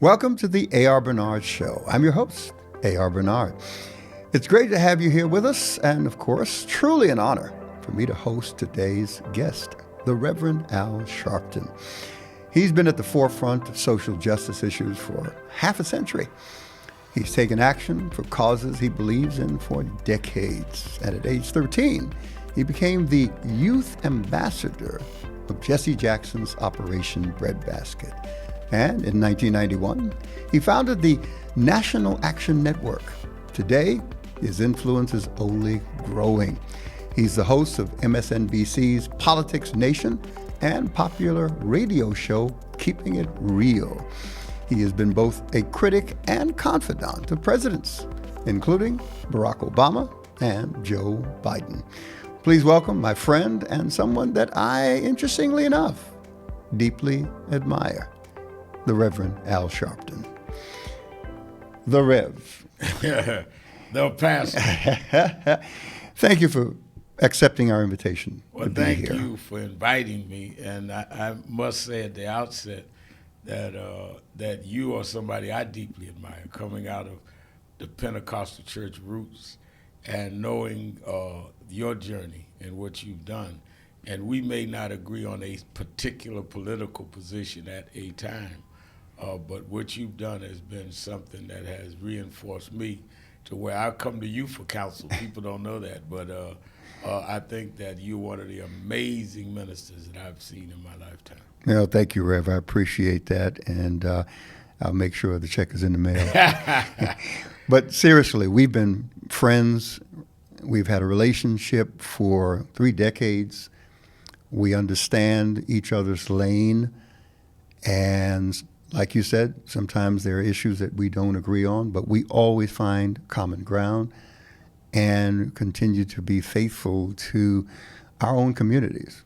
Welcome to the A.R. Bernard Show. I'm your host, A.R. Bernard. It's great to have you here with us, and of course, truly an honor for me to host today's guest, the Reverend Al Sharpton. He's been at the forefront of social justice issues for half a century. He's taken action for causes he believes in for decades. And at age 13, he became the youth ambassador of Jesse Jackson's Operation Breadbasket. And in 1991, he founded the National Action Network. Today, his influence is only growing. He's the host of MSNBC's PoliticsNation and popular radio show, Keeping It Real. He has been both a critic and confidant of presidents, including Barack Obama and Joe Biden. Please welcome my friend and someone that I, interestingly enough, deeply admire, the Reverend Al Sharpton. The Rev. The pastor. Thank you for accepting our invitation to be here. Thank you for inviting me. And I must say at the outset that you are somebody I deeply admire, coming out of the Pentecostal church roots and knowing your journey and what you've done. And we may not agree on a particular political position at a time, but what you've done has been something that has reinforced me to where I come to you for counsel. People don't know that, but I think that you're one of the amazing ministers that I've seen in my lifetime. Well, thank you, Rev. I appreciate that, and I'll make sure the check is in the mail. But seriously, we've been friends. We've had a relationship for 3 decades. We understand each other's lane, and like you said, sometimes there are issues that we don't agree on, but we always find common ground and continue to be faithful to our own communities,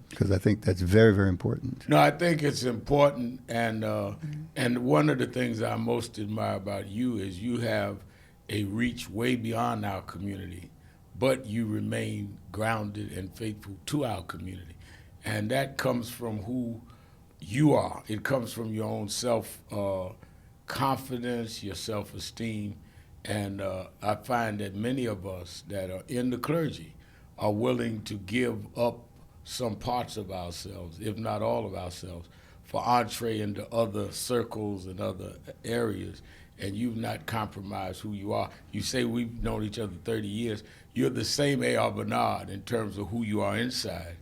because I think that's very, very important. No, I think it's important, and one of the things I most admire about you is you have a reach way beyond our community, but you remain grounded and faithful to our community. And that comes from who you are. It comes from your own self-confidence, your self-esteem. And I find that many of us that are in the clergy are willing to give up some parts of ourselves, if not all of ourselves, for entree into other circles and other areas. And you've not compromised who you are. You say we've known each other 30 years. You're the same A.R. Bernard in terms of who you are inside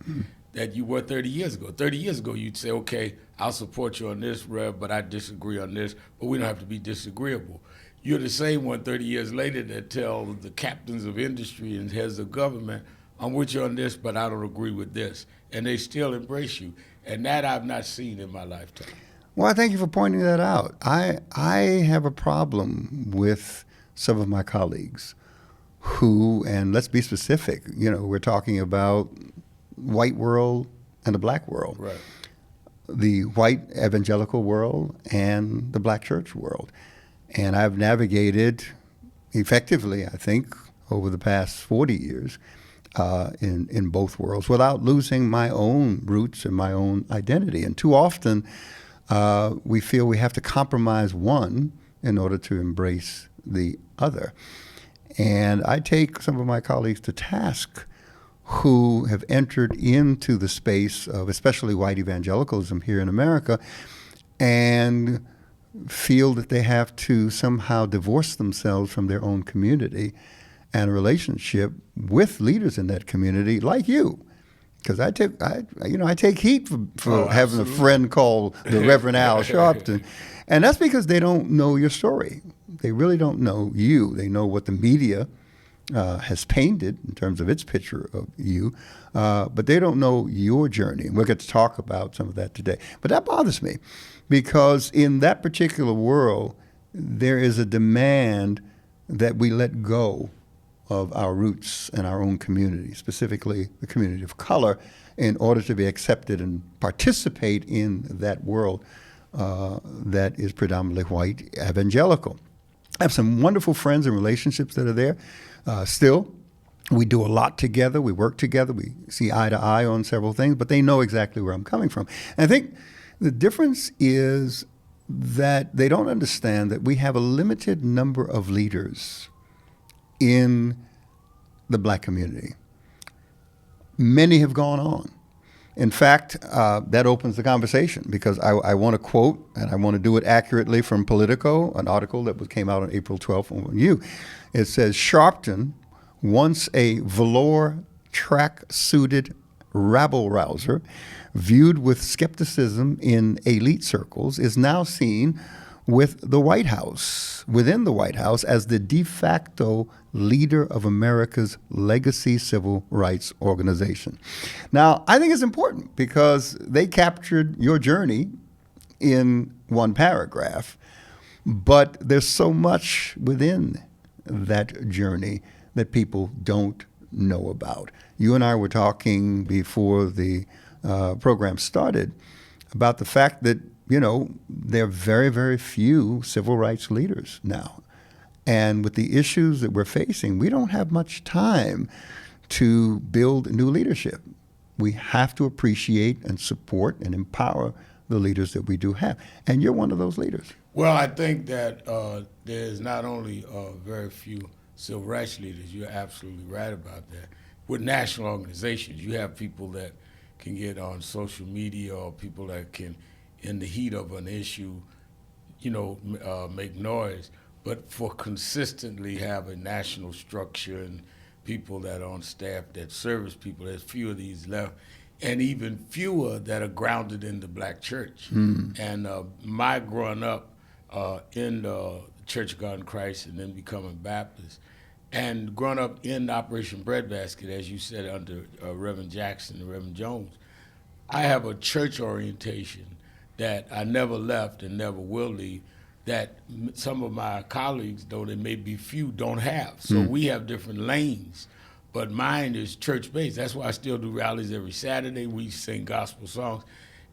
that you were 30 years ago. 30 years ago, you'd say, okay, I'll support you on this, Rev, but I disagree on this, but we don't have to be disagreeable. You're the same one 30 years later that tells the captains of industry and heads of government, I'm with you on this, but I don't agree with this. And they still embrace you. And that I've not seen in my lifetime. Well, I thank you for pointing that out. I have a problem with some of my colleagues who, and let's be specific, we're talking about white world and the black world. Right. The white evangelical world and the black church world. And I've navigated effectively, I think, over the past 40 years in both worlds without losing my own roots and my own identity. And too often, we feel we have to compromise one in order to embrace the other. And I take some of my colleagues to task who have entered into the space of especially white evangelicalism here in America and feel that they have to somehow divorce themselves from their own community and a relationship with leaders in that community like you. Because I take heat for having a friend called the Reverend Al Sharpton. And that's because they don't know your story. They really don't know you. They know what the media has painted in terms of its picture of you, but they don't know your journey. And we'll get to talk about some of that today. But that bothers me because in that particular world, there is a demand that we let go of our roots and our own community, specifically the community of color, in order to be accepted and participate in that world that is predominantly white evangelical. I have some wonderful friends and relationships that are there. Still, we do a lot together. We work together. We see eye to eye on several things, but they know exactly where I'm coming from. And I think the difference is that they don't understand that we have a limited number of leaders in the black community. Many have gone on. In fact, that opens the conversation because I want to quote, and I want to do it accurately, from Politico, an article that came out on April 12th on you. It says, Sharpton, once a velour track-suited rabble-rouser, viewed with skepticism in elite circles, is now seen within the White House, as the de facto leader of America's legacy civil rights organization. Now, I think it's important because they captured your journey in one paragraph, but there's so much within that journey that people don't know about. You and I were talking before the program started about the fact that, you know, there are very, very few civil rights leaders now. And with the issues that we're facing, we don't have much time to build new leadership. We have to appreciate and support and empower the leaders that we do have. And you're one of those leaders. Well, I think that there's not only very few civil rights leaders, you're absolutely right about that. With national organizations, you have people that can get on social media, or people that can, in the heat of an issue, you know, make noise. But for consistently have a national structure and people that are on staff that service people, there's few of these left, and even fewer that are grounded in the black church. And my growing up in the Church of God in Christ and then becoming Baptist, and growing up in Operation Breadbasket, as you said, under Reverend Jackson and Reverend Jones, I have a church orientation that I never left and never will leave, that some of my colleagues, though they may be few, don't have. So we have different lanes, but mine is church-based. That's why I still do rallies every Saturday. We sing gospel songs,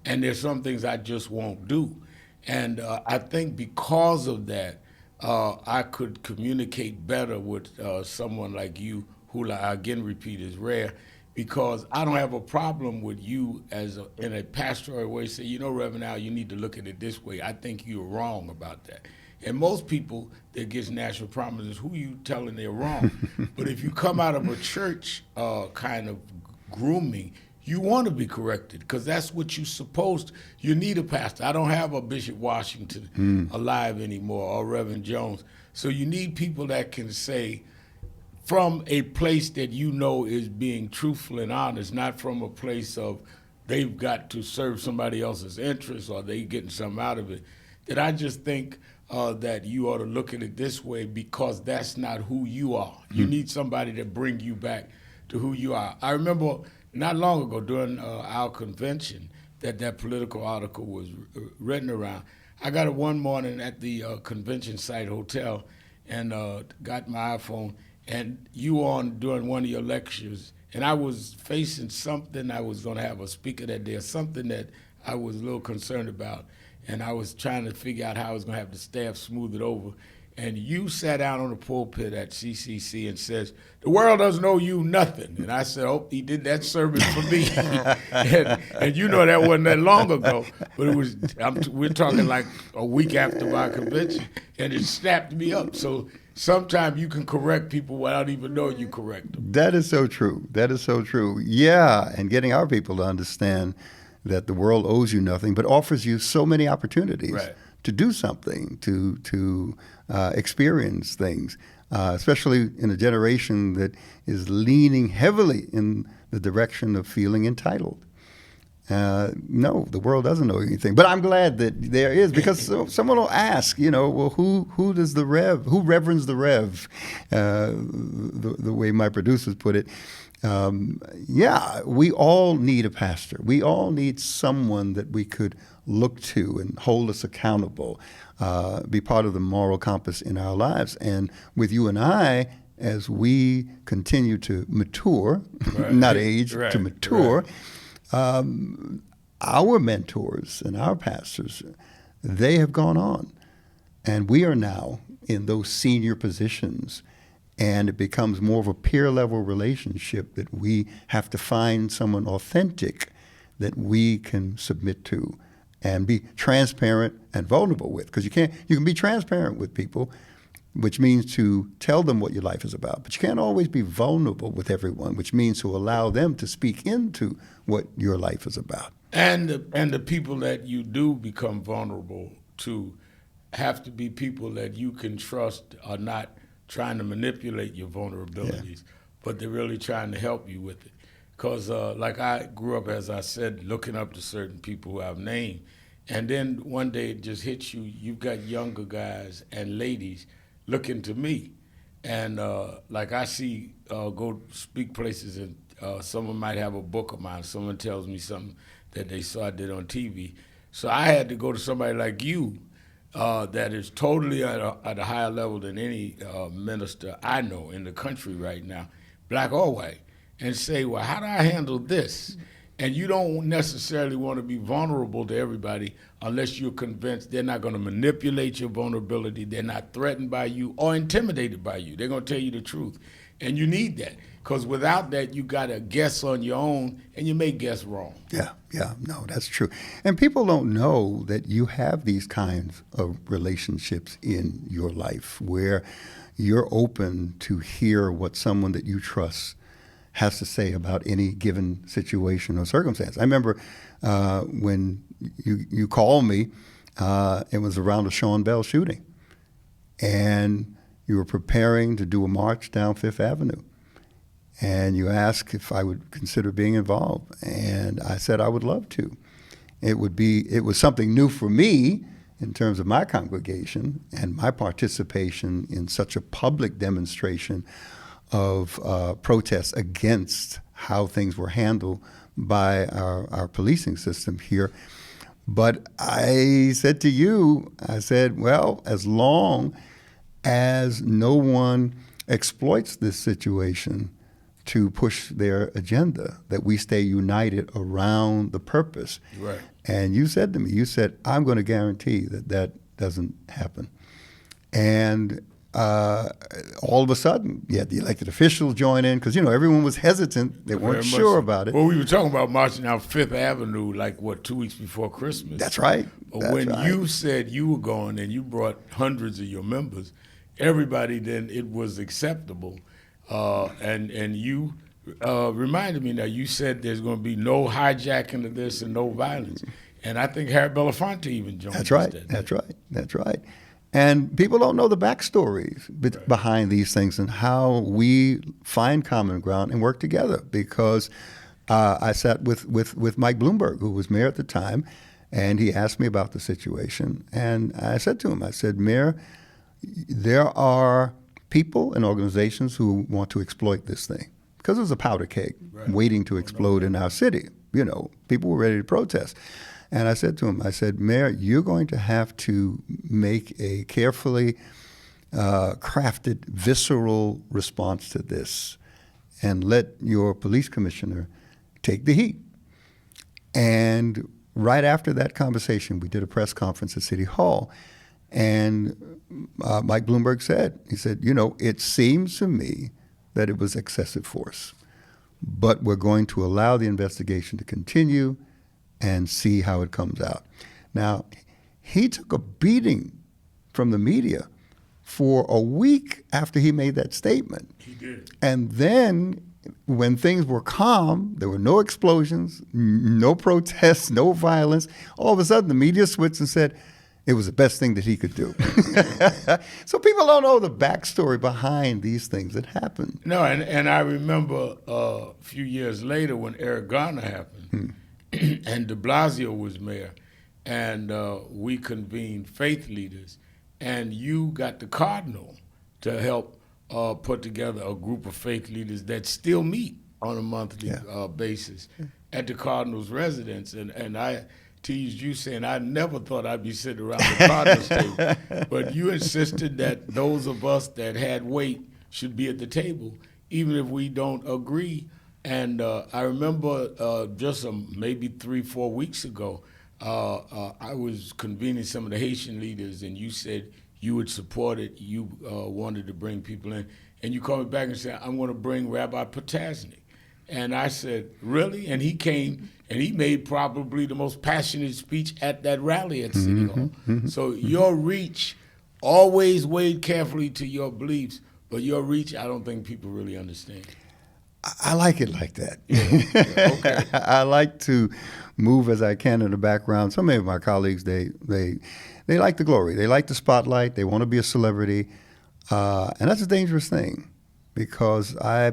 and there's some things I just won't do. And I think because of that, I could communicate better with someone like you, who I again repeat is rare, because I don't have a problem with you as in a pastoral way say, you know, Reverend Al, you need to look at it this way. I think you're wrong about that. And most people that gets national prominence, who you telling they're wrong? But if you come out of a church kind of grooming, you want to be corrected because that's what you're supposed to. You need a pastor. I don't have a Bishop Washington alive anymore, or Reverend Jones. So you need people that can say, from a place that you know is being truthful and honest, not from a place of they've got to serve somebody else's interests or they getting something out of it, that I just think that you ought to look at it this way because that's not who you are. You need somebody to bring you back to who you are. I remember not long ago during our convention that political article was written around. I got it one morning at the convention site hotel and got my iPhone, and you on during one of your lectures, and I was facing something. I was going to have a speaker that day, something that I was a little concerned about, and I was trying to figure out how I was going to have the staff smooth it over. And you sat down on the pulpit at CCC and says, the world doesn't owe you nothing. And I said, oh, he did that service for me. and you know that wasn't that long ago, but it was. We're talking like a week after my convention, and it snapped me up. So sometimes you can correct people without even knowing you correct them. That is so true. That is so true. Yeah, and getting our people to understand that the world owes you nothing, but offers you so many opportunities. Right. To do something, to experience things, especially in a generation that is leaning heavily in the direction of feeling entitled. No, the world doesn't know anything. But I'm glad that there is, because someone will ask, you know, well, who reverends the Rev? The way my producers put it. Yeah, we all need a pastor. We all need someone that we could look to and hold us accountable, be part of the moral compass in our lives. And with you and I, as we continue to mature, right. Not age, right. To mature, right. Our mentors and our pastors, they have gone on. And we are now in those senior positions. And it becomes more of a peer-level relationship that we have to find someone authentic that we can submit to and be transparent and vulnerable with. Because you can be transparent with people, which means to tell them what your life is about. But you can't always be vulnerable with everyone, which means to allow them to speak into what your life is about. And the people that you do become vulnerable to have to be people that you can trust are not trying to manipulate your vulnerabilities, but they're really trying to help you with it. Because like I grew up, as I said, looking up to certain people who I've named, and then one day it just hits you, you've got younger guys and ladies looking to me. And like I see, go speak places, and someone might have a book of mine, someone tells me something that they saw I did on TV. So I had to go to somebody like you that is totally at a higher level than any minister I know in the country right now, black or white, and say, well, how do I handle this? And you don't necessarily want to be vulnerable to everybody unless you're convinced they're not going to manipulate your vulnerability, they're not threatened by you or intimidated by you. They're going to tell you the truth. And you need that, because without that, you got to guess on your own, and you may guess wrong. No, that's true. And people don't know that you have these kinds of relationships in your life where you're open to hear what someone that you trust has to say about any given situation or circumstance. I remember when you called me, it was around the Sean Bell shooting, and you were preparing to do a march down Fifth Avenue, and you asked if I would consider being involved, and I said I would love to. It was something new for me in terms of my congregation and my participation in such a public demonstration of protests against how things were handled by our policing system here. But I said to you, I said, well, as long as no one exploits this situation to push their agenda, that we stay united around the purpose. Right. And you said to me, I'm going to guarantee that that doesn't happen. And all of a sudden, you had the elected officials join in, because, everyone was hesitant. They weren't sure about it. Well, we were talking about marching out Fifth Avenue, 2 weeks before Christmas. That's right. But when you said you were going and you brought hundreds of your members, everybody then, it was acceptable. And you reminded me now, you said there's going to be no hijacking of this and no violence. And I think Harry Belafonte even joined us. That's right. And people don't know the backstories behind these things and how we find common ground and work together. Because I sat with Mike Bloomberg, who was mayor at the time, and he asked me about the situation. And I said to him, Mayor, there are people and organizations who want to exploit this thing, because it was a powder keg waiting to explode in our city. People were ready to protest. And I said to him, Mayor, you're going to have to make a carefully crafted, visceral response to this, and let your police commissioner take the heat. And right after that conversation, we did a press conference at City Hall, and Mike Bloomberg said, it seems to me that it was excessive force, but we're going to allow the investigation to continue and see how it comes out. Now, he took a beating from the media for a week after he made that statement. He did. And then when things were calm, there were no explosions, no protests, no violence, all of a sudden the media switched and said it was the best thing that he could do. So people don't know the backstory behind these things that happen. No, and I remember a few years later when Eric Garner happened, and de Blasio was mayor, and we convened faith leaders, and you got the cardinal to help put together a group of faith leaders that still meet on a monthly basis at the cardinal's residence. And I teased you saying I never thought I'd be sitting around the cardinal's table, but you insisted that those of us that had weight should be at the table, even if we don't agree. And I remember just maybe 3-4 weeks ago, I was convening some of the Haitian leaders, and you said you would support it. You wanted to bring people in. And you called me back and said, I'm going to bring Rabbi Potasnik. And I said, really? And he came and he made probably the most passionate speech at that rally at City Hall. So your reach, always weighed carefully to your beliefs, but your reach, I don't think people really understand. I like it like that. Okay. I like to move as I can in the background. Some of my colleagues, they like the glory. They like the spotlight. They want to be a celebrity. And that's a dangerous thing because I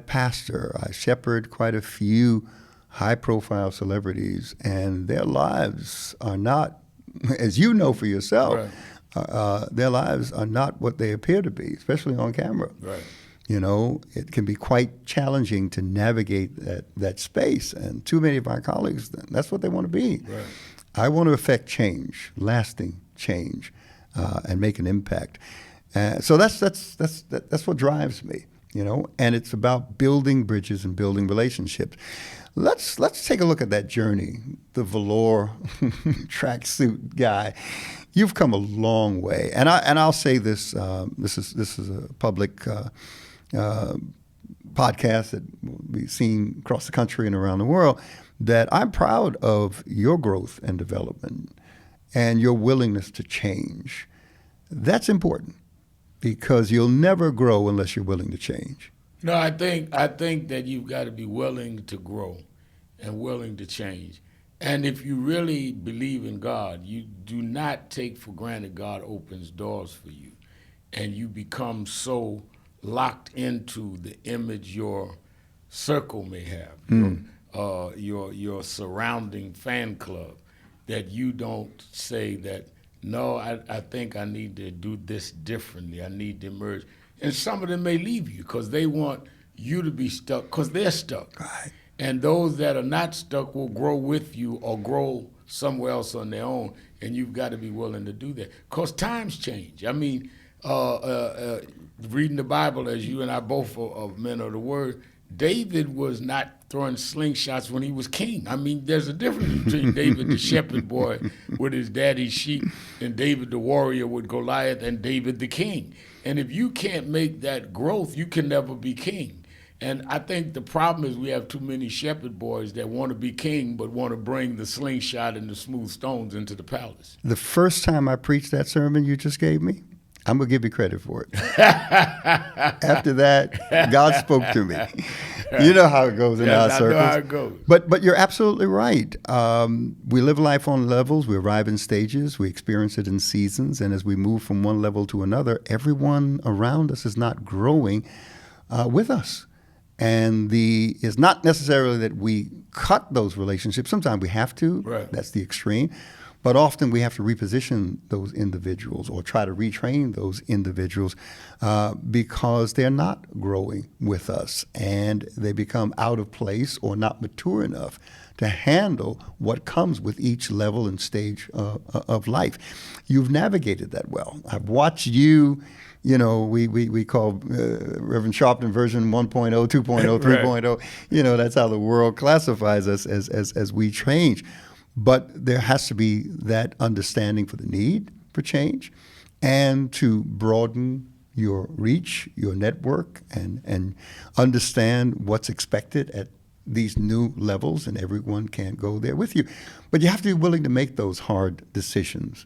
shepherd quite a few high-profile celebrities, and their lives are not, as you know for yourself, Right. their lives are not what they appear to be, especially on camera. Right. You know, it can be quite challenging to navigate that space. And too many of my colleagues, that's what they want to be. Right. I want to affect change, lasting change, and make an impact. So that's what drives me, you know. And it's about building bridges and building relationships. Let's take a look at that journey. The velour tracksuit guy. You've come a long way, and I'll say this. This is a public podcast that will be seen across the country and around the world, that I'm proud of your growth and development and your willingness to change. That's important because you'll never grow unless you're willing to change. No, I think that you've got to be willing to grow and willing to change. And if you really believe in God, you do not take for granted God opens doors for you, and you become so locked into the image your circle may have, your surrounding fan club, that you don't say that, no, I think I need to do this differently. I need to emerge. And some of them may leave you because they want you to be stuck because they're stuck. Right. And those that are not stuck will grow with you or grow somewhere else on their own, and you've got to be willing to do that. Because times change. I mean, reading the Bible, as you and I both are men of the Word, David was not throwing slingshots when he was king. I mean, there's a difference between David the shepherd boy with his daddy's sheep and David the warrior with Goliath and David the king. And if you can't make that growth, you can never be king. And I think the problem is we have too many shepherd boys that want to be king but want to bring the slingshot and the smooth stones into the palace. The first time I preached that sermon you just gave me, I'm going to give you credit for it. After that, God spoke to me. You know how it goes in our circles. I know how it goes. But you're absolutely right. We live life on levels. We arrive in stages. We experience it in seasons. And as we move from one level to another, everyone around us is not growing with us. And it's not necessarily that we cut those relationships. Sometimes we have to. Right. That's the extreme. But often we have to reposition those individuals or try to retrain those individuals because they're not growing with us and they become out of place or not mature enough to handle what comes with each level and stage of life. You've navigated that well. I've watched you. You know, we call Reverend Sharpton version 1.0, 2.0, 3.0. Right. You know, that's how the world classifies us as we change. But there has to be that understanding for the need for change and to broaden your reach, your network, and understand what's expected at these new levels, and everyone can't go there with you. But you have to be willing to make those hard decisions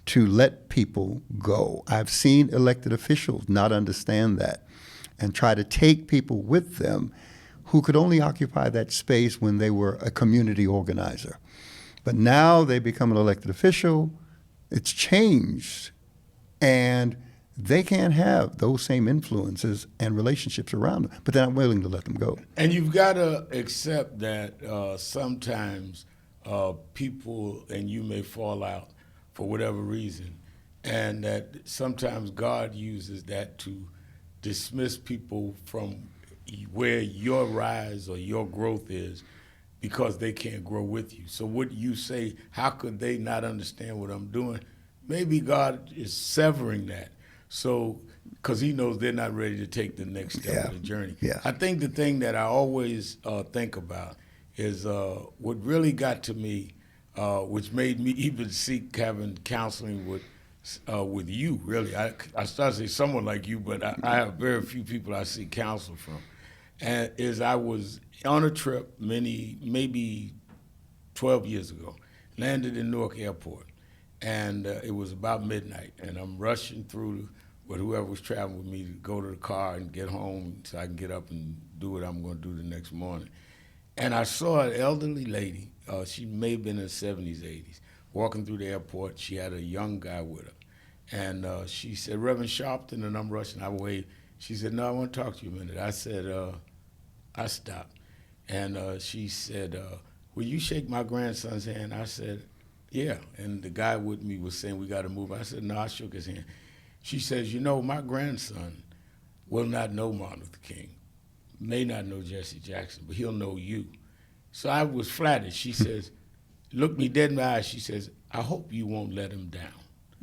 to let people go. I've seen elected officials not understand that and try to take people with them who could only occupy that space when they were a community organizer. But now they become an elected official, it's changed, and they can't have those same influences and relationships around them, but they're not willing to let them go. And you've got to accept that sometimes people and you may fall out for whatever reason, and that sometimes God uses that to dismiss people from where your rise or your growth is, because they can't grow with you. So what you say, how could they not understand what I'm doing? Maybe God is severing that. So, because he knows they're not ready to take the next step of the journey. Yeah. I think the thing that I always think about is what really got to me, which made me even seek having counseling with you, really. I started to say someone like you, but I have very few people I seek counsel from. and is I was on a trip maybe 12 years ago, landed in Newark Airport, and it was about midnight, and I'm rushing through with whoever was traveling with me to go to the car and get home so I can get up and do what I'm going to do the next morning. And I saw an elderly lady, she may have been in her 70s, 80s, walking through the airport. She had a young guy with her. And she said, Reverend Sharpton, and I'm rushing. I waved. She said, no, I want to talk to you a minute. I said, I stopped. And she said, will you shake my grandson's hand? I said, yeah. And the guy with me was saying, we got to move. I said, no, I shook his hand. She says, you know, my grandson will not know Martin Luther King, may not know Jesse Jackson, but he'll know you. So I was flattered. She says, looked me dead in my eyes. She says, I hope you won't let him down.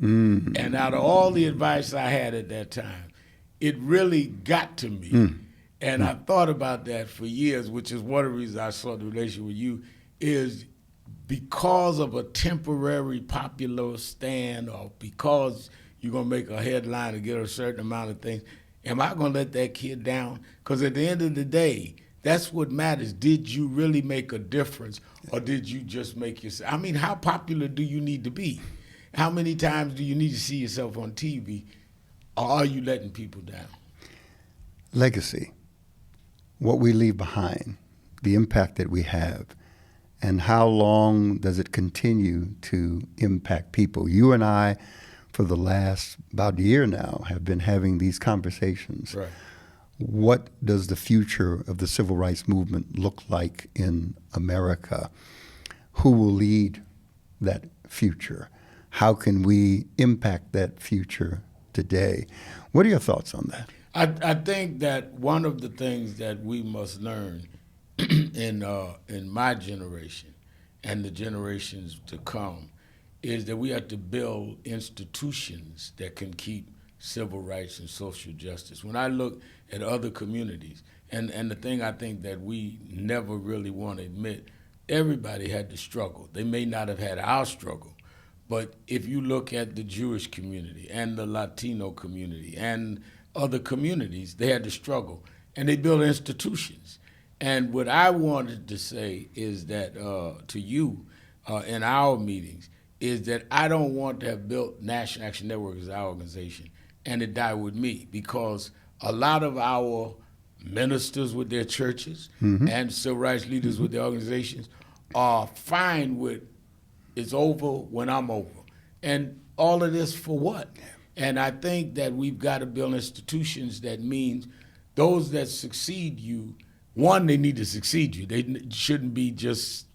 Mm. And out of all the advice I had at that time, it really got to me. Mm. And I thought about that for years, which is one of the reasons I saw the relationship with you, is because of a temporary popular stand or because you're going to make a headline to get a certain amount of things, am I going to let that kid down? Because at the end of the day, that's what matters. Did you really make a difference, or did you just make yourself? I mean, how popular do you need to be? How many times do you need to see yourself on TV, or are you letting people down? Legacy, what we leave behind, the impact that we have, and how long does it continue to impact people? You and I, for the last about a year now, have been having these conversations. Right. What does the future of the civil rights movement look like in America? Who will lead that future? How can we impact that future today? What are your thoughts on that? I think that one of the things that we must learn in my generation and the generations to come is that we have to build institutions that can keep civil rights and social justice. When I look at other communities, and the thing I think that we never really want to admit, everybody had to struggle. They may not have had our struggle, but if you look at the Jewish community and the Latino community and other communities, they had to struggle, and they built institutions. And what I wanted to say is that to you in our meetings is that I don't want to have built National Action Network as our organization and it die with me, because a lot of our ministers with their churches and civil rights leaders with their organizations are fine with it's over when I'm over. And all of this for what? And I think that we've got to build institutions that means those that succeed you, one, they need to succeed you. They shouldn't be just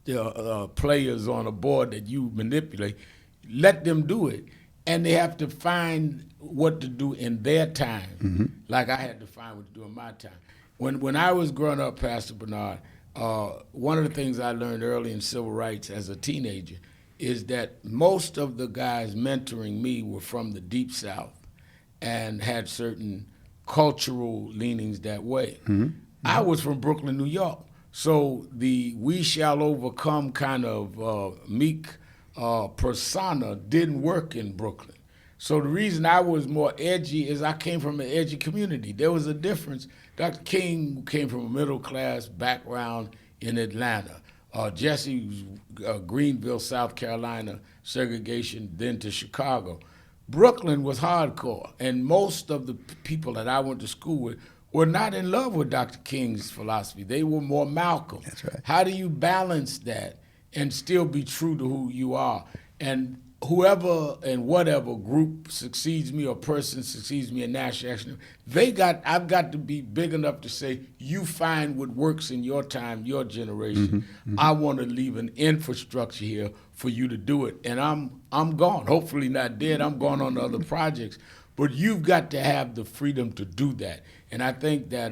players on a board that you manipulate. Let them do it. And they have to find what to do in their time, like I had to find what to do in my time. When I was growing up, Pastor Bernard, one of the things I learned early in civil rights as a teenager is that most of the guys mentoring me were from the Deep South and had certain cultural leanings that way. I was from Brooklyn, New York. So the we shall overcome kind of meek persona didn't work in Brooklyn. So the reason I was more edgy is I came from an edgy community. There was a difference. Dr. King came from a middle class background in Atlanta. Jesse was Greenville, South Carolina, segregation, then to Chicago. Brooklyn was hardcore, and most of the people that I went to school with were not in love with Dr. King's philosophy. They were more Malcolm. That's right. How do you balance that and still be true to who you are? And whoever and whatever group succeeds me or person succeeds me in National Action, I've got to be big enough to say, you find what works in your time, your generation. I want to leave an infrastructure here for you to do it. And I'm gone, hopefully not dead. I'm gone on to other projects. But you've got to have the freedom to do that. And I think that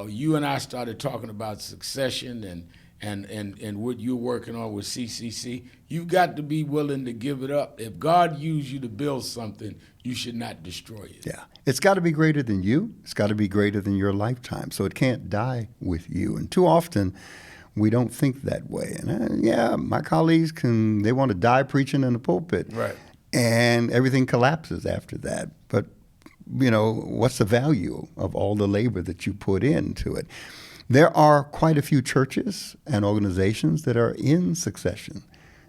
you and I started talking about succession and what you're working on with CCC. You've got to be willing to give it up. If God used you to build something, you should not destroy it. Yeah. It's got to be greater than you. It's got to be greater than your lifetime. So it can't die with you. And too often, we don't think that way. And my colleagues they want to die preaching in the pulpit. Right. And everything collapses after that. But what's the value of all the labor that you put into it? There are quite a few churches and organizations that are in succession,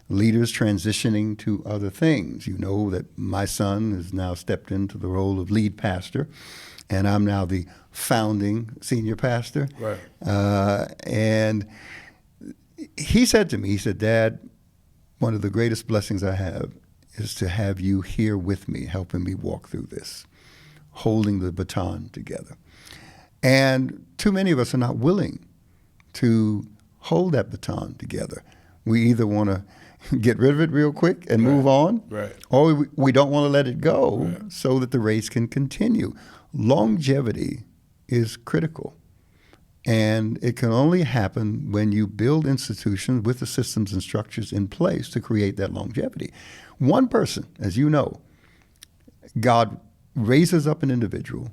leaders transitioning to other things. You know that my son has now stepped into the role of lead pastor, and I'm now the founding senior pastor. Right. And he said to me, he said, "Dad, one of the greatest blessings I have is to have you here with me, helping me walk through this, holding the baton together." And too many of us are not willing to hold that baton together. We either want to get rid of it real quick and move on, or we don't want to let it go so that the race can continue. Longevity is critical. And it can only happen when you build institutions with the systems and structures in place to create that longevity. One person, as you know, God raises up an individual,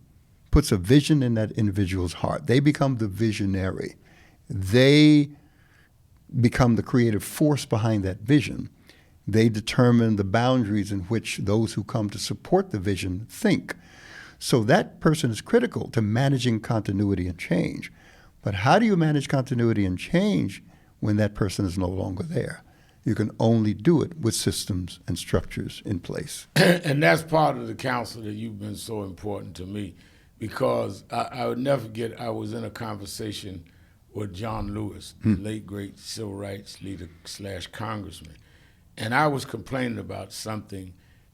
puts a vision in that individual's heart. They become the visionary. They become the creative force behind that vision. They determine the boundaries in which those who come to support the vision think. So that person is critical to managing continuity and change. But how do you manage continuity and change when that person is no longer there? You can only do it with systems and structures in place. And that's part of the counsel that you've been so important to me, because I would never forget, I was in a conversation with John Lewis, the late great civil rights leader / congressman, and I was complaining about something,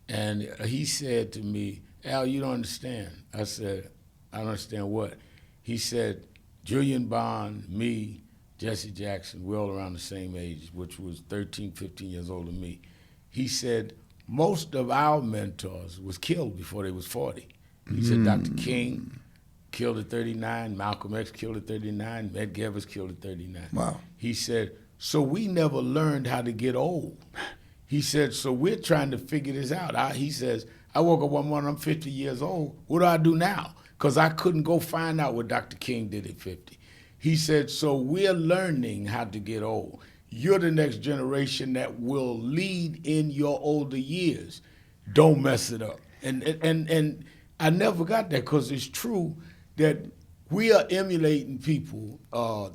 and he said to me, "Al, you don't understand." I said, "I don't understand what?" He said, "Julian Bond, me, Jesse Jackson, we're all around the same age," which was 13, 15 years older than me. He said, "Most of our mentors was killed before they was 40. He said Dr. King killed at 39, Malcolm X killed at 39, Medgar Evers killed at 39. Wow. He said, "So we never learned how to get old." He said, "So we're trying to figure this out." He says, "I woke up one morning, I'm 50 years old. What do I do now? Because I couldn't go find out what Dr. King did at 50. He said, "So we're learning how to get old. You're the next generation that will lead in your older years. Don't mess it up." And I never got that, because it's true that we are emulating people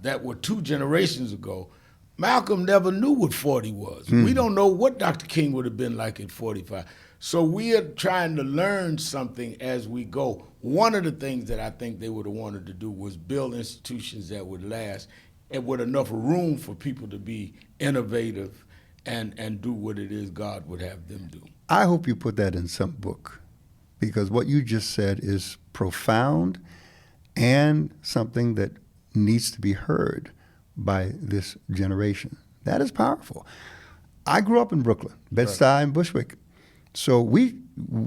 that were 2 generations ago. Malcolm never knew what 40 was. We don't know what Dr. King would have been like at 45. So we are trying to learn something as we go. One of the things that I think they would have wanted to do was build institutions that would last and with enough room for people to be innovative and do what it is God would have them do. I hope you put that in some book, because what you just said is profound and something that needs to be heard by this generation. That is powerful. I grew up in Brooklyn, Bed-Stuy and Bushwick. So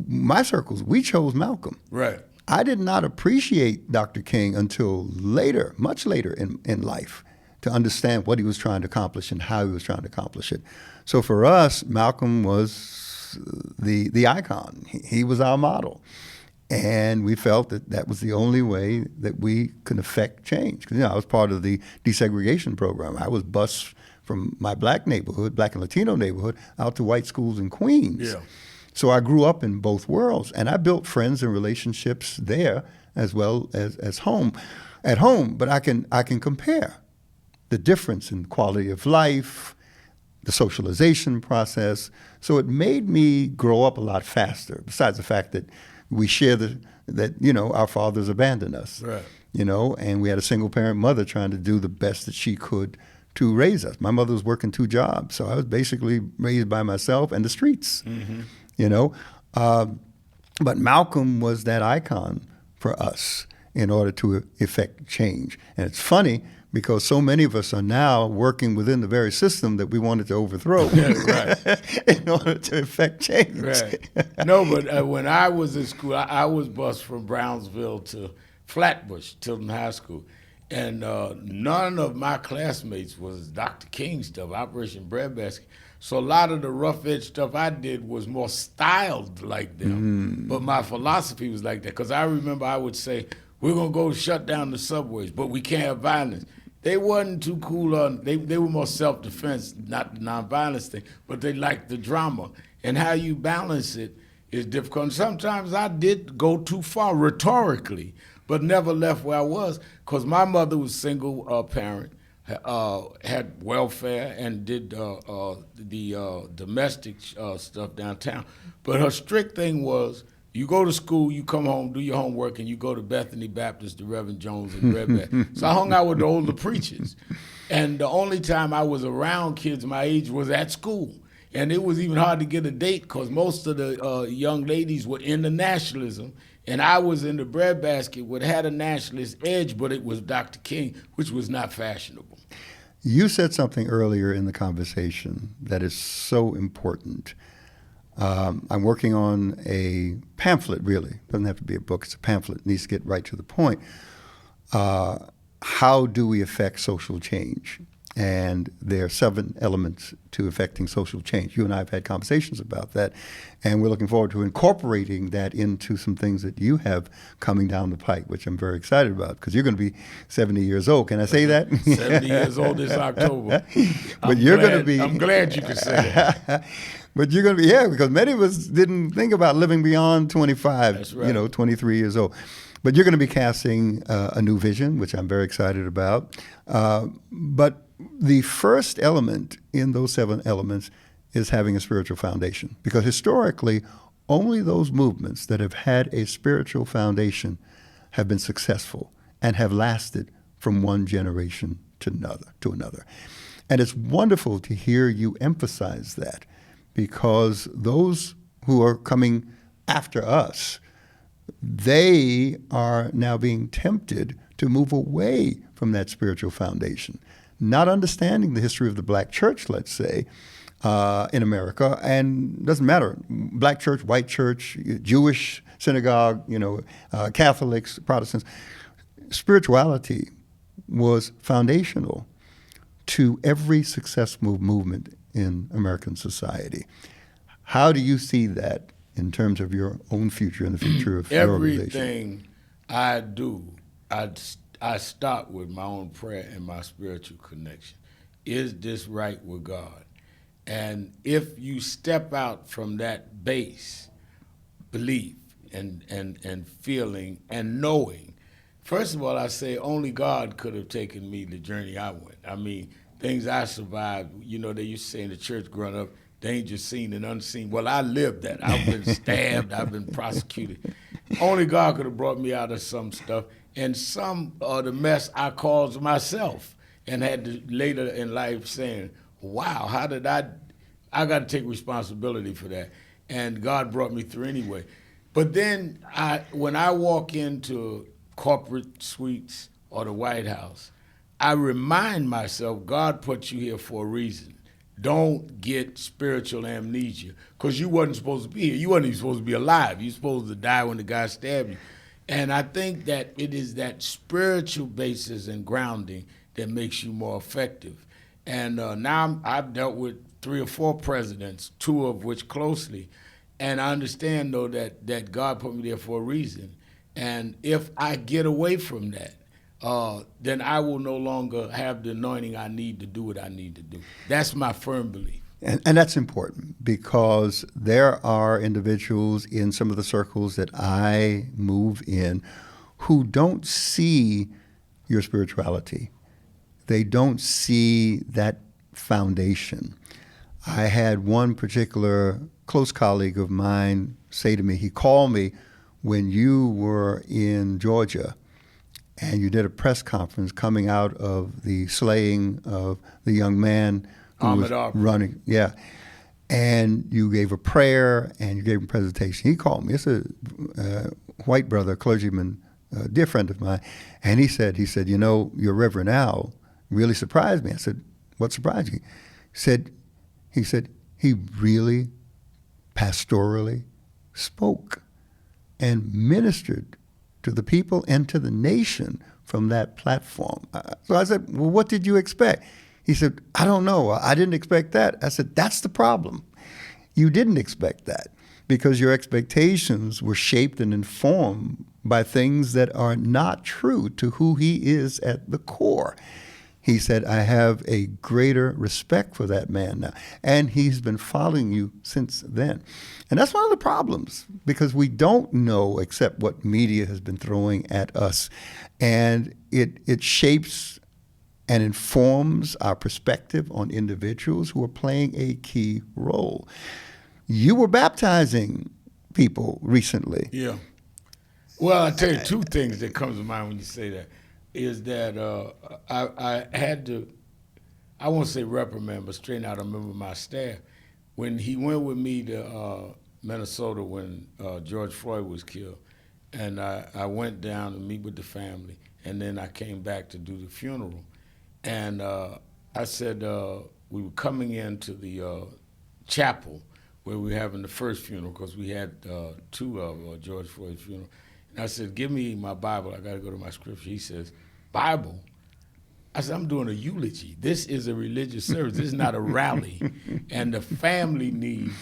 my circles, we chose Malcolm. Right. I did not appreciate Dr. King until later, much later in life, to understand what he was trying to accomplish and how he was trying to accomplish it. So for us, Malcolm was the icon. He was our model. And we felt that that was the only way that we could affect change. Because, I was part of the desegregation program. I was bused from my black neighborhood, black and Latino neighborhood, out to white schools in Queens. Yeah. So I grew up in both worlds, and I built friends and relationships there as well as at home. But I can compare the difference in quality of life, the socialization process. So it made me grow up a lot faster, besides the fact that we share that our fathers abandoned us. Right. And we had a single parent mother trying to do the best that she could to raise us. My mother was working 2 jobs, so I was basically raised by myself and the streets. But Malcolm was that icon for us in order to effect change. And it's funny, because so many of us are now working within the very system that we wanted to overthrow in order to effect change. Right. No, but when I was in school, I was bused from Brownsville to Flatbush, Tilton High School. And none of my classmates was Dr. King stuff, Operation Breadbasket. So a lot of the rough edge stuff I did was more styled like them. But my philosophy was like that. Because I remember I would say, we're going to go shut down the subways, but we can't have violence. They wasn't too cool on, they were more self-defense, not the nonviolence thing, but they liked the drama. And how you balance it is difficult. And sometimes I did go too far rhetorically, but never left where I was, because my mother was single parent, had welfare and did the domestic stuff downtown. But her strict thing was, you go to school, you come home, do your homework, and you go to Bethany Baptist, the Reverend Jones and Breadbasket. So I hung out with the older preachers. And the only time I was around kids my age was at school. And it was even hard to get a date because most of the young ladies were into nationalism. And I was in the Breadbasket, which had a nationalist edge, but it was Dr. King, which was not fashionable. You said something earlier in the conversation that is so important. I'm working on a pamphlet, really. It doesn't have to be a book. It's a pamphlet. It needs to get right to the point. How do we affect social change? And there are 7 elements to affecting social change. You and I have had conversations about that, and we're looking forward to incorporating that into some things that you have coming down the pike, which I'm very excited about, because you're going to be 70 years old. Can I say that? 70 years old this October. But you're going to be... I'm glad you can say that. But you're going to be, yeah, because many of us didn't think about living beyond 25, That's right. 23 years old. But you're going to be casting a new vision, which I'm very excited about. But the first element in those 7 elements is having a spiritual foundation. Because historically, only those movements that have had a spiritual foundation have been successful and have lasted from one generation to another. And it's wonderful to hear you emphasize that, because those who are coming after us, they are now being tempted to move away from that spiritual foundation, not understanding the history of the black church, let's say, in America. And it doesn't matter, black church, white church, Jewish synagogue, Catholics, Protestants. Spirituality was foundational to every successful movement in American society. How do you see that in terms of your own future and the future of your organization? Everything I do, I start with my own prayer and my spiritual connection. Is this right with God? And if you step out from that base, belief and feeling and knowing, first of all, I say only God could have taken me the journey I went. I mean, things I survived, they used to say in the church growing up, danger seen and unseen. Well, I lived that. I've been stabbed. I've been prosecuted. Only God could have brought me out of some stuff. And some of the mess I caused myself, and had to later in life saying, wow, how did I got to take responsibility for that. And God brought me through anyway. But then when I walk into corporate suites or the White House, I remind myself, God put you here for a reason. Don't get spiritual amnesia, because you wasn't supposed to be here. You wasn't even supposed to be alive. You supposed to die when the guy stabbed you. And I think that it is that spiritual basis and grounding that makes you more effective. And now I've dealt with 3 or 4 presidents, 2 of which closely, and I understand, though, that God put me there for a reason. And if I get away from that, then I will no longer have the anointing I need to do what I need to do. That's my firm belief. And that's important, because there are individuals in some of the circles that I move in who don't see your spirituality. They don't see that foundation. I had one particular close colleague of mine say to me, he called me when you were in Georgia and you did a press conference coming out of the slaying of the young man who was running. Yeah. And you gave a prayer and you gave a presentation. He called me. It's a white brother, clergyman, a dear friend of mine. And he said, your Reverend Al really surprised me. I said, what surprised you? He said, he really pastorally spoke and ministered to the people and to the nation from that platform. So I said, well, what did you expect? He said, I don't know. I didn't expect that. I said, that's the problem. You didn't expect that because your expectations were shaped and informed by things that are not true to who he is at the core. he said, I have a greater respect for that man now. And he's been following you since then. And that's one of the problems, because we don't know except what media has been throwing at us. And it shapes and informs our perspective on individuals who are playing a key role. You were baptizing people recently. Yeah. Well, I'll tell you two things that comes to mind when you say that. Is that I had to, I won't say reprimand, but straighten out a member of my staff. When he went with me to Minnesota when George Floyd was killed, and I went down to meet with the family, and then I came back to do the funeral. And I said we were coming into the chapel where we were having the first funeral, because we had two of George Floyd's funeral. And I said, give me my Bible, I gotta go to my scripture. He says, Bible? I said, I'm doing a eulogy. This is a religious service. This is not a rally. And the family needs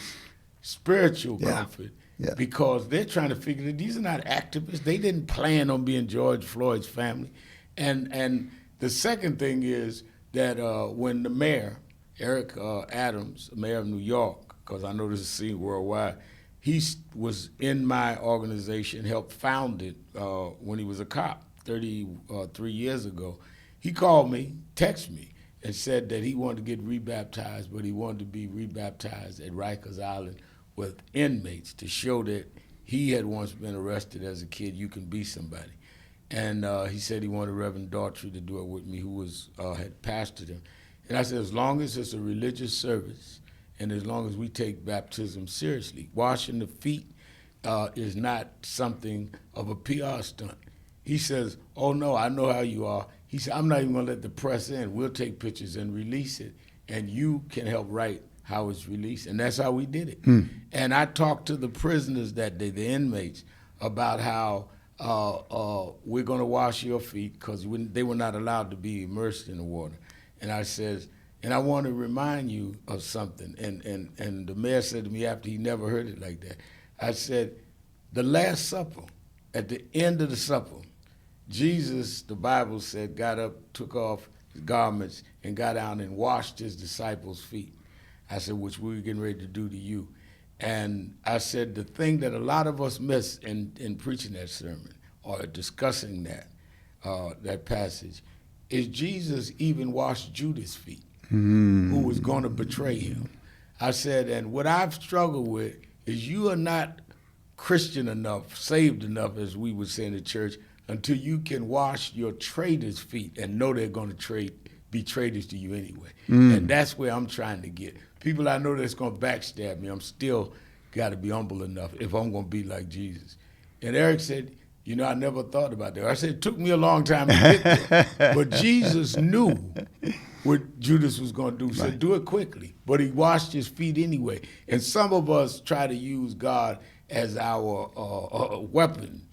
spiritual comfort because they're trying to figure that these are not activists. They didn't plan on being George Floyd's family. And the second thing is that when the mayor, Eric Adams, mayor of New York, because I know this is seen worldwide, he was in my organization, helped found it when he was a cop 33 years ago. He called me, texted me, and said that he wanted to get rebaptized, but he wanted to be rebaptized at Rikers Island with inmates to show that he had once been arrested as a kid. You can be somebody. And he said he wanted Reverend Daughtry to do it with me, who was had pastored him. And I said, as long as it's a religious service, and as long as we take baptism seriously, washing the feet is not something of a PR stunt. He says, oh no, I know how you are. He said, I'm not even gonna let the press in. We'll take pictures and release it, and you can help write how it's released. And that's how we did it. And I talked to the prisoners that day, the inmates, about how we're gonna wash your feet, because they were not allowed to be immersed in the water. And I says, and I want to remind you of something. And the mayor said to me after he never heard it like that, I said, the Last Supper, at the end of the supper, Jesus, the Bible said, got up, took off his garments, and got down and washed his disciples' feet. I said, which we were getting ready to do to you. And I said, the thing that a lot of us miss in preaching that sermon or discussing that passage is Jesus even washed Judas' feet, who was going to betray him. I said, and what I've struggled with is you are not Christian enough, saved enough, as we would say in the church, until you can wash your traitors' feet and know they're going to be traitors to you anyway. And that's where I'm trying to get. People I know that's going to backstab me, I'm still got to be humble enough if I'm going to be like Jesus. And Eric said, you know, I never thought about that. I said, it took me a long time to get there. But Jesus knew what Judas was going to do. He said, do it quickly. But he washed his feet anyway. And some of us try to use God as our weapon.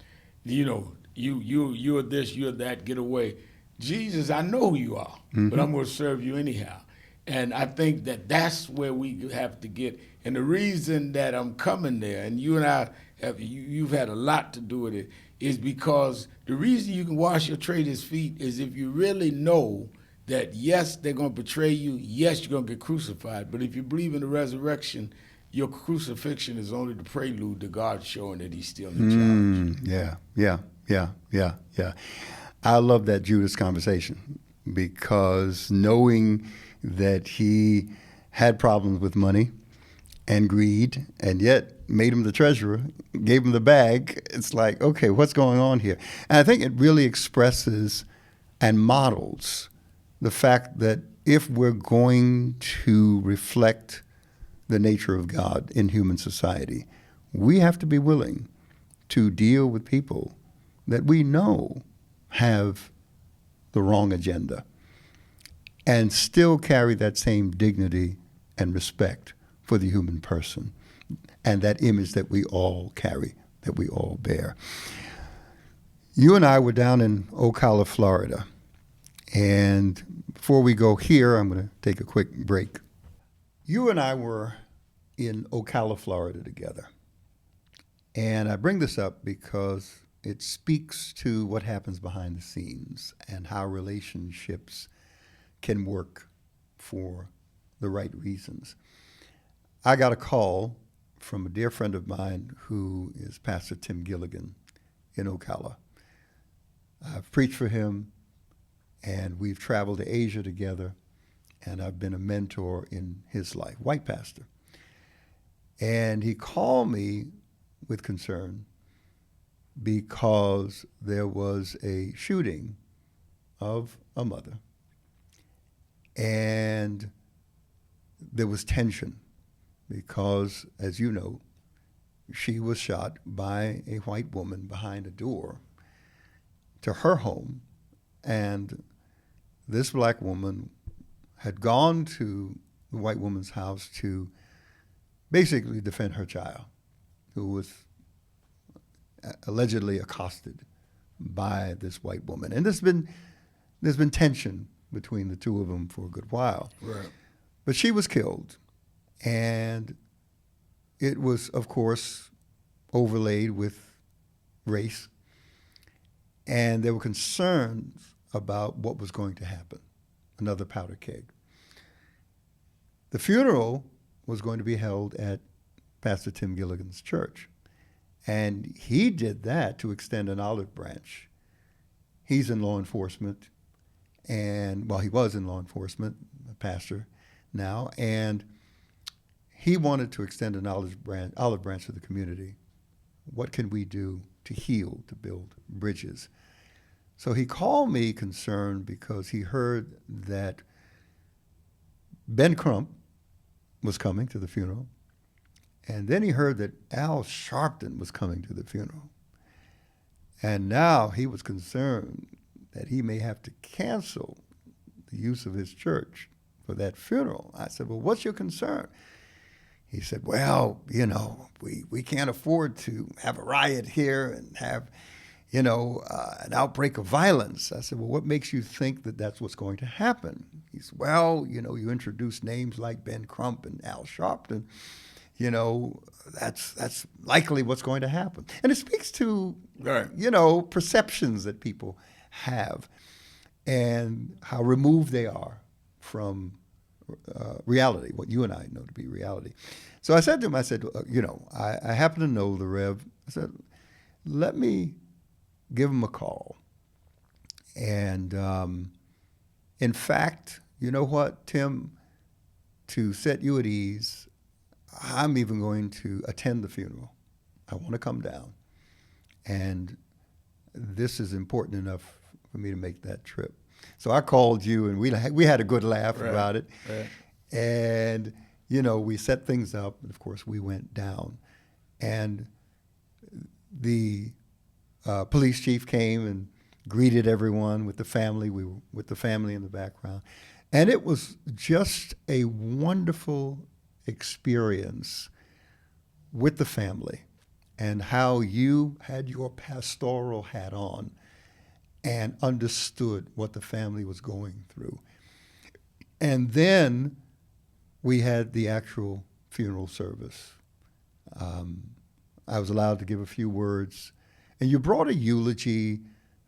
You know, you're this, you're that, get away. Jesus, I know who you are, but I'm going to serve you anyhow. And I think that that's where we have to get. And the reason that I'm coming there, and you and I you've had a lot to do with it, is because the reason you can wash your traitors' feet is if you really know that, yes, they're going to betray you, yes, you're going to get crucified, but if you believe in the resurrection, your crucifixion is only the prelude to God showing that he's still in charge. Yeah. I love that Judas conversation, because knowing that he had problems with money and greed, and yet made him the treasurer, gave him the bag, it's like, okay, what's going on here? And I think it really expresses and models the fact that if we're going to reflect the nature of God in human society, we have to be willing to deal with people that we know have the wrong agenda and still carry that same dignity and respect for the human person and that image that we all carry, that we all bear. You and I were down in Ocala, Florida, and before we go here, I'm going to take a quick break. You and I were in Ocala, Florida together, and I bring this up because it speaks to what happens behind the scenes and how relationships can work for the right reasons. I got a call from a dear friend of mine who is Pastor Tim Gilligan in Ocala. I've preached for him, and we've traveled to Asia together, and I've been a mentor in his life, white pastor. And he called me with concern because there was a shooting of a mother, and there was tension because, as you know, she was shot by a white woman behind a door to her home, and this black woman had gone to the white woman's house to basically defend her child, who was allegedly accosted by this white woman. And there's been tension between the two of them for a good while. Right. But she was killed, and it was, of course, overlaid with race, and there were concerns about what was going to happen, another powder keg. The funeral was going to be held at Pastor Tim Gilligan's church, and he did that to extend an olive branch. He's in law enforcement, and, well, he was in law enforcement, a pastor now, and he wanted to extend an olive branch to the community. What can we do to heal, to build bridges? So he called me concerned because he heard that Ben Crump was coming to the funeral, and then he heard that Al Sharpton was coming to the funeral. And now he was concerned that he may have to cancel the use of his church for that funeral. I said, well, what's your concern? He said, well, you know, we can't afford to have a riot here and have, you know, an outbreak of violence. I said, well, what makes you think that that's what's going to happen? He said, well, you know, you introduce names like Ben Crump and Al Sharpton, you know, that's likely what's going to happen. And it speaks to, Right. you know, perceptions that people have and how removed they are from reality, what you and I know to be reality. So I said to him, I said, you know, I happen to know the Rev. I said, let me give him a call. And in fact, you know what, Tim, to set you at ease, I'm even going to attend the funeral. I want to come down. And this is important enough for me to make that trip. So I called you, and we had a good laugh Right. about it. Right. And, you know, we set things up, and of course we went down. And the police chief came and greeted everyone with the family. We were with the family in the background. And it was just a wonderful experience with the family and how you had your pastoral hat on and understood what the family was going through. And then we had the actual funeral service. I was allowed to give a few words. And you brought a eulogy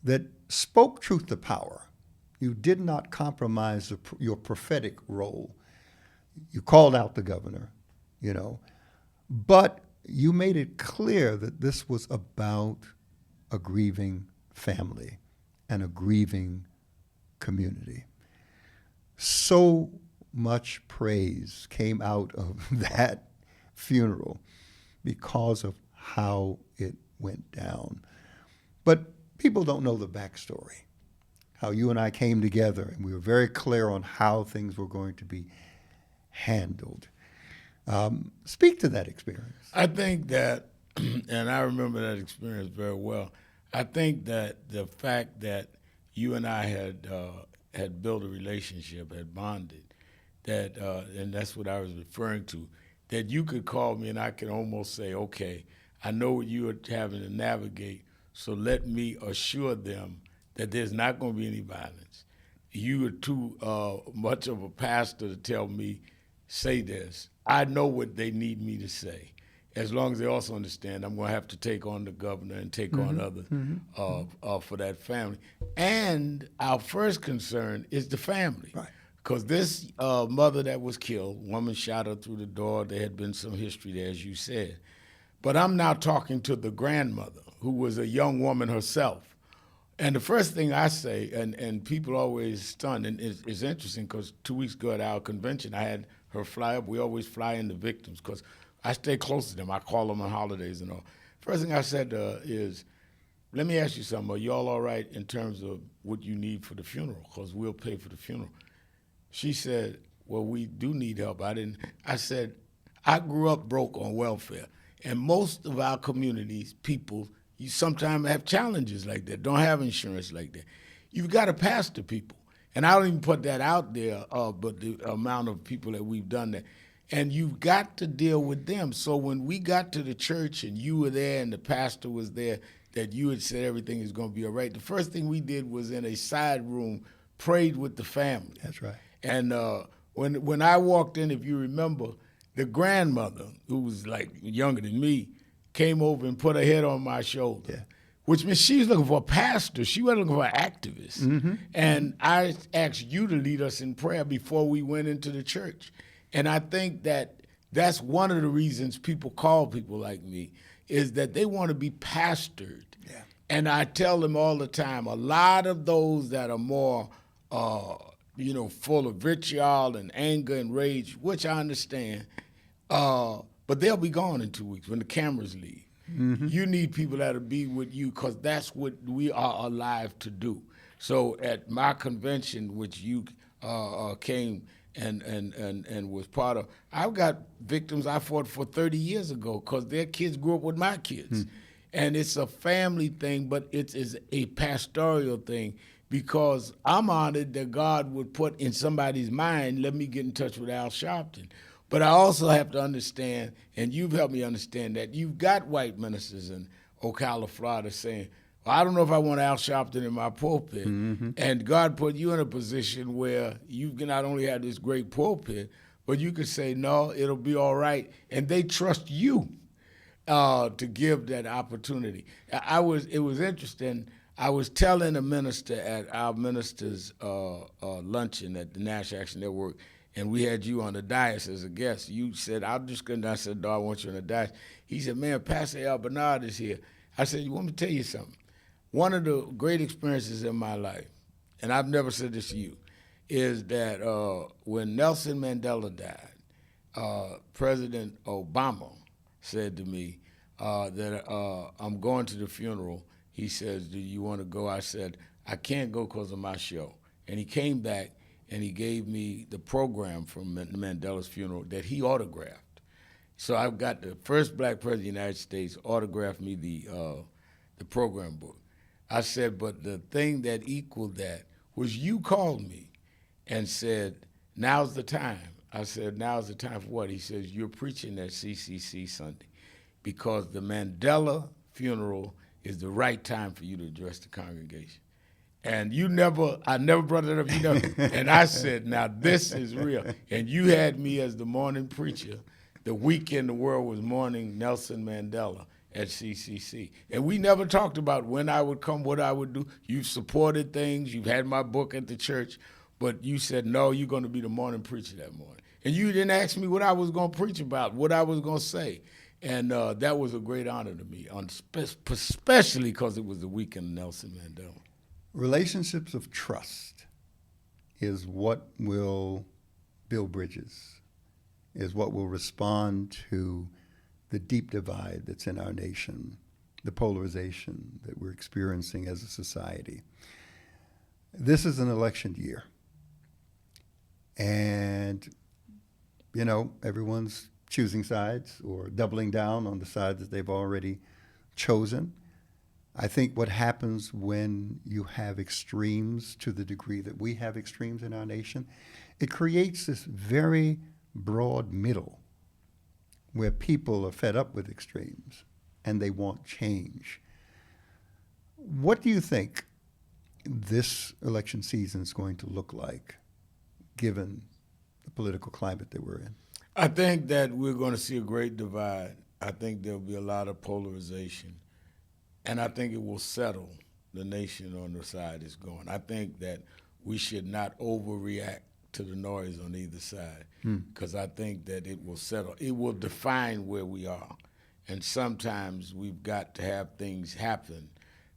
that spoke truth to power. You did not compromise your prophetic role. You called out the governor, you know, but you made it clear that this was about a grieving family and a grieving community. So much praise came out of that funeral because of how it went down. But people don't know the backstory, how you and I came together, and we were very clear on how things were going to be handled. Speak to that experience. I think that, and I remember that experience very well, I think that the fact that you and I had built a relationship, had bonded, that and that's what I was referring to, that you could call me and I could almost say, okay, I know what you are having to navigate, so let me assure them that there's not going to be any violence. You are too much of a pastor to tell me, say this. I know what they need me to say. As long as they also understand I'm going to have to take on the governor and take on others for that family. And our first concern is the family. Right. Because this mother that was killed, woman shot her through the door. There had been some history there, as you said. But I'm now talking to the grandmother, who was a young woman herself. And the first thing I say, and people always stunned, and it's interesting because 2 weeks ago at our convention, I had her fly up. We always fly in the victims because I stay close to them. I call them on holidays and all. First thing I said to her is, let me ask you something. Are y'all all right in terms of what you need for the funeral? Because we'll pay for the funeral. She said, well, we do need help. I said, I grew up broke on welfare. And most of our communities, people, you sometimes have challenges like that, don't have insurance like that. You've got to pastor people. And I don't even put that out there, but the amount of people that we've done that. And you've got to deal with them. So when we got to the church and you were there and the pastor was there, that you had said everything is going to be all right, the first thing we did was in a side room, prayed with the family. That's right. And when I walked in, if you remember, the grandmother, who was like younger than me, came over and put her head on my shoulder, which means she was looking for a pastor. She wasn't looking for an activist. Mm-hmm. And I asked you to lead us in prayer before we went into the church. And I think that that's one of the reasons people call people like me, is that they want to be pastored. Yeah. And I tell them all the time, a lot of those that are more full of vitriol and anger and rage, which I understand, but they'll be gone in 2 weeks when the cameras leave. Mm-hmm. You need people that'll be with you because that's what we are alive to do. So at my convention, which you came and was part of, I've got victims I fought for 30 years ago because their kids grew up with my kids. And it's a family thing, but it is a pastoral thing. Because I'm honored that God would put in somebody's mind, let me get in touch with Al Sharpton. But I also have to understand, and you've helped me understand, that you've got white ministers in Ocala, Florida saying, well, I don't know if I want Al Sharpton in my pulpit. Mm-hmm. And God put you in a position where you can not only have this great pulpit, but you can say, no, it'll be all right. And they trust you to give that opportunity. It was interesting. I was telling a minister at our ministers' luncheon at the National Action Network, and we had you on the dais as a guest. You said, I said, no, I want you on the dais. He said, man, Pastor Al Bernard is here. I said, you want me to tell you something? One of the great experiences in my life, and I've never said this to you, is that when Nelson Mandela died, President Obama said to me that I'm going to the funeral. He says, do you want to go? I said, I can't go because of my show. And he came back and he gave me the program from Mandela's funeral that he autographed. So I've got the first black president of the United States autographed me the program book. I said, but the thing that equaled that was you called me and said, now's the time. I said, now's the time for what? He says, you're preaching at CCC Sunday because the Mandela funeral is the right time for you to address the congregation. And I never brought it up, And I said, now this is real. And you had me as the morning preacher the weekend the world was mourning Nelson Mandela at CCC. And we never talked about when I would come, what I would do. You've supported things. You've had my book at the church. But you said, no, you're going to be the morning preacher that morning. And you didn't ask me what I was going to preach about, what I was going to say. And that was a great honor to me, especially because it was the weekend of Nelson Mandela. Relationships of trust is what will build bridges, is what will respond to the deep divide that's in our nation, the polarization that we're experiencing as a society. This is an election year. And, everyone's choosing sides or doubling down on the side that they've already chosen. I think what happens when you have extremes to the degree that we have extremes in our nation, it creates this very broad middle where people are fed up with extremes and they want change. What do you think this election season is going to look like, given the political climate that we're in? I think that we're going to see a great divide. I think there'll be a lot of polarization. And I think it will settle the nation on the side it's going. I think that we should not overreact to the noise on either side, because I think that it will settle. It will define where we are. And sometimes we've got to have things happen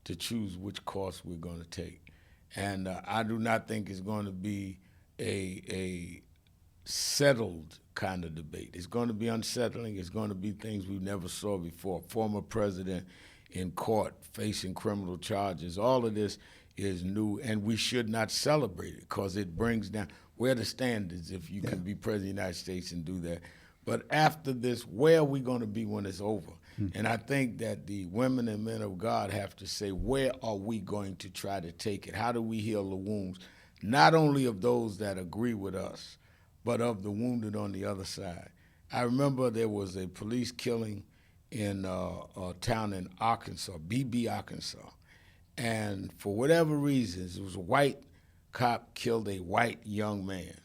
to choose which course we're going to take. And I do not think it's going to be a settled kind of debate. It's going to be unsettling. It's going to be things we never saw before. Former president in court facing criminal charges. All of this is new, and we should not celebrate it because it brings down, where are the standards if you can be president of the United States and do that? But after this, where are we going to be when it's over? And I think that the women and men of God have to say, where are we going to try to take it? How do we heal the wounds, not only of those that agree with us, but of the wounded on the other side? I remember there was a police killing in a town in Arkansas, BB, Arkansas. And for whatever reasons, it was a white cop killed a white young man.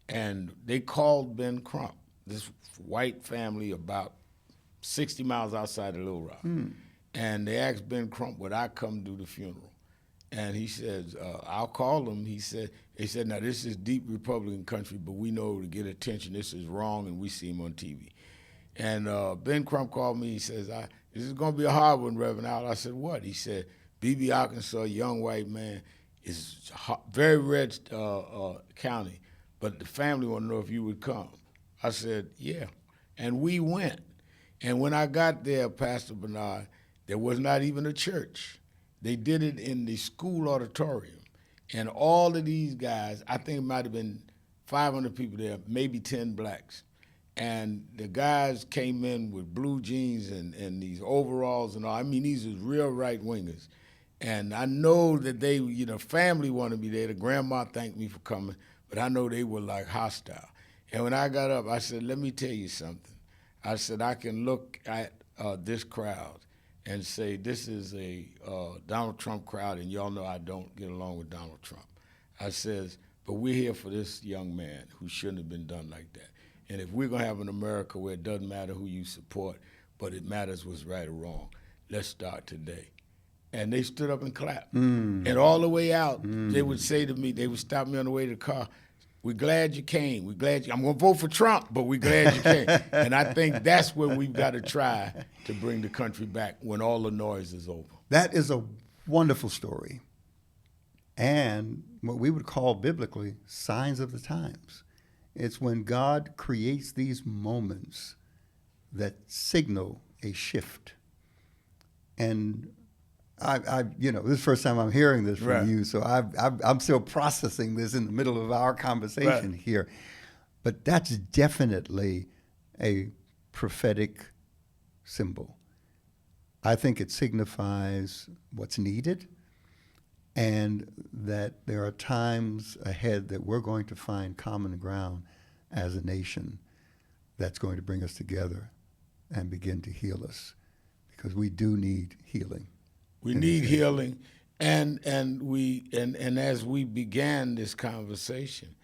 And they called Ben Crump, this white family about 60 miles outside of Little Rock. And they asked Ben Crump, would I come do the funeral? And he said, I'll call him. They said, now this is deep Republican country, but we know to get attention, this is wrong, and we see him on TV. And Ben Crump called me. He says, this is going to be a hard one, Reverend Al. I said, what? He said, BB, Arkansas, young white man, is very red county, but the family want to know if you would come. I said, yeah. And we went. And when I got there, Pastor Bernard, there was not even a church. They did it in the school auditorium. And all of these guys, I think it might have been 500 people there, maybe 10 blacks. And the guys came in with blue jeans and these overalls and all. I mean, these was real right-wingers. And I know that they, family wanted me there. The grandma thanked me for coming, but I know they were like hostile. And when I got up, I said, let me tell you something. I said, I can look at this crowd and say, this is a Donald Trump crowd, and y'all know I don't get along with Donald Trump. I says, but we're here for this young man who shouldn't have been done like that. And if we're going to have an America where it doesn't matter who you support, but it matters what's right or wrong, let's start today. And they stood up and clapped. And all the way out, they would say to me, they would stop me on the way to the car, we're glad you came. We're glad I'm going to vote for Trump, but we're glad you came. And I think that's where we've got to try to bring the country back when all the noise is over. That is a wonderful story. And what we would call biblically signs of the times. It's when God creates these moments that signal a shift. And this is the first time I'm hearing this from you, so I'm still processing this in the middle of our conversation here. But that's definitely a prophetic symbol. I think it signifies what's needed, and that there are times ahead that we're going to find common ground as a nation that's going to bring us together and begin to heal us, because we do need healing. We need healing, and as we began this conversation,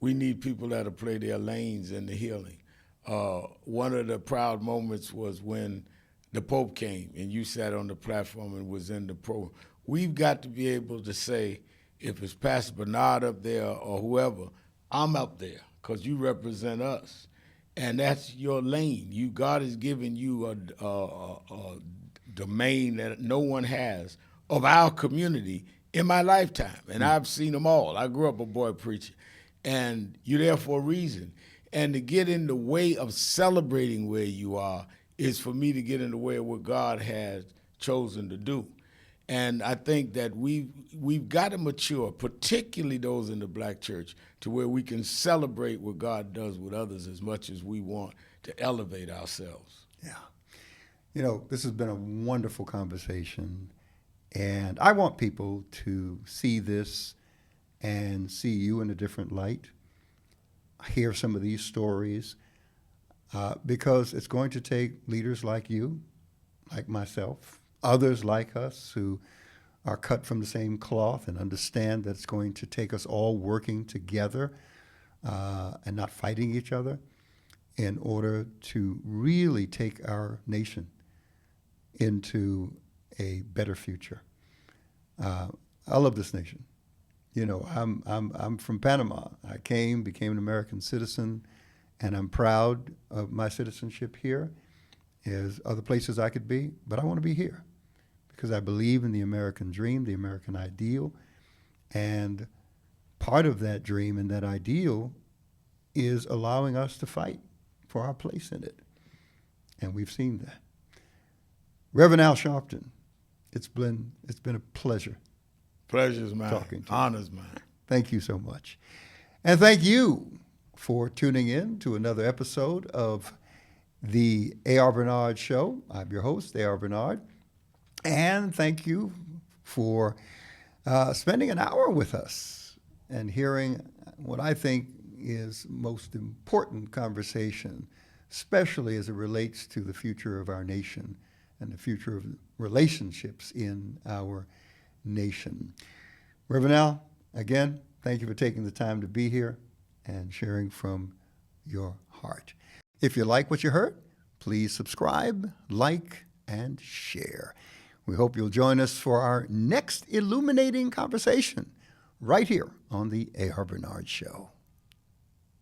we need people that'll play their lanes in the healing. One of the proud moments was when the Pope came and you sat on the platform and was in the program. We've got to be able to say, if it's Pastor Bernard up there or whoever, I'm up there because you represent us, and that's your lane. God has given you a domain that no one has of our community in my lifetime, and I've seen them all. I grew up a boy preacher, and you're there for a reason. And to get in the way of celebrating where you are is for me to get in the way of what God has chosen to do. And I think that we've got to mature, particularly those in the black church, to where we can celebrate what God does with others as much as we want to elevate ourselves. Yeah. This has been a wonderful conversation, and I want people to see this and see you in a different light, hear some of these stories, because it's going to take leaders like you, like myself, others like us who are cut from the same cloth and understand that it's going to take us all working together and not fighting each other in order to really take our nation into a better future. I love this nation. You know, I'm from Panama. I became an American citizen, and I'm proud of my citizenship here. There's other places I could be, but I want to be here because I believe in the American dream, the American ideal, and part of that dream and that ideal is allowing us to fight for our place in it. And we've seen that. Reverend Al Sharpton, it's been a pleasure. Pleasure's mine. Talking to you. Honor's mine. Thank you so much. And thank you for tuning in to another episode of the A.R. Bernard Show. I'm your host, A.R. Bernard. And thank you for spending an hour with us and hearing what I think is most important conversation, especially as it relates to the future of our nation and the future of relationships in our nation. Reverend Al, again, thank you for taking the time to be here and sharing from your heart. If you like what you heard, please subscribe, like, and share. We hope you'll join us for our next illuminating conversation right here on the A.R. Bernard Show.